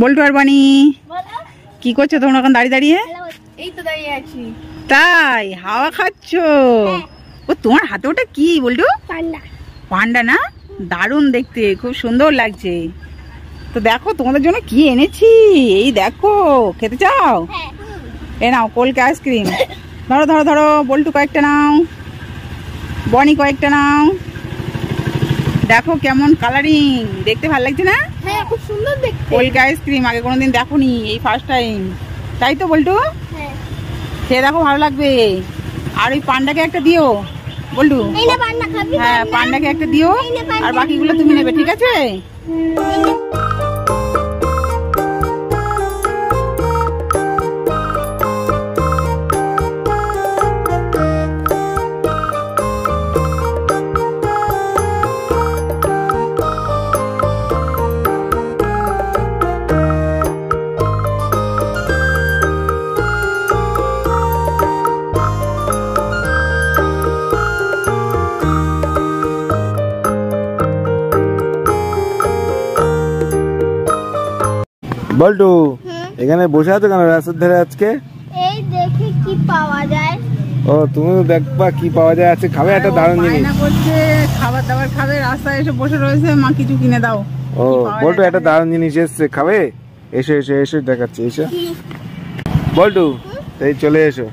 বল্টু আর বানি কি করছো তোমরা এখন দাঁড়িয়ে দাঁড়িয়ে? এই তো দাঁড়িয়ে আছি। তাই হাওয়া খাচ্ছ? ও তোমার হাতে ওটা কি বল্টু? পান্ডা। পান্ডা না? দারুণ দেখতে, খুব সুন্দর লাগছে। তো দেখো তোমাদের জন্য কি এনেছি, এই দেখো, খেতে চাও? এ নাও কোলকে আইসক্রিম। ধরো ধরো ধরো, বল্টু কয়েকটা নাও, বনি কয়েকটা নাও। দেখো কেমন কালারিং, দেখতে ভালো লাগছে না? হ্যাঁ, খুব সুন্দর দেখতে। কোলকে আইসক্রিম আগে কোনোদিন দেখোনি, এই ফার্স্ট টাইম, তাই তো বল্টু? হ্যাঁ, খেয়ে দেখো, ভালো লাগবে। আর ওই পান্ডাকে একটা দিও বল্টু। হ্যাঁ, পান্ডাকে একটা দিও, আর বাকিগুলো তুমি নেবে, ঠিক আছে? বল্টু এখানে বসে আছো কেন রাস্তার ধারে আজকে? এই দেখি কি পাওয়া যায়। ও তুমি দেখবা কি পাওয়া যায় আছে, খাবে একটা দারুণ জিনিস। খাবার দাবার খাবে, রাস্তায় এসে বসে রয়েছে, মা কিছু কিনে দাও। ও বল্টু একটা দারুণ জিনিস এসছে, খাবে? এসো এসো এসো, দেখাচ্ছি, এসো বল্টু, এই চলে এসো।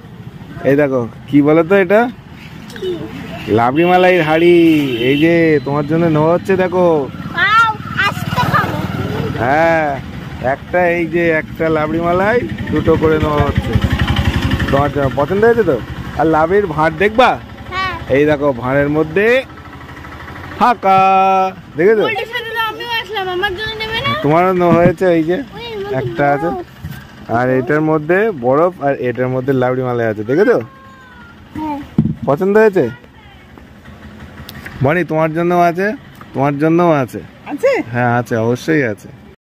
এই দেখো কি বলো তো, এটা লাবড়ি মালাইয়ের হাড়ি, এই যে তোমার জন্য নেওয়া হচ্ছে, দেখো। হ্যাঁ, একটা এই যে একটা লাবড়ি মালাই দুটো করে নেওয়া হচ্ছে। তোমার পছন্দ হয়েছে তো? আর লাবড়ির ভাঁড় দেখবা? এই দেখো ভাঁড়ের মধ্যে ফাঁকা, দেখেছো? তোমারও হয়েছে, এই যে একটা আছে, আর এটার মধ্যে বরফ, আর এটার মধ্যে লাবড়ি মালাই আছে, দেখেছো? পছন্দ হয়েছে? বনি তোমার জন্য আছে, তোমার জন্য আছে। আছে? হ্যাঁ আছে, অবশ্যই আছে।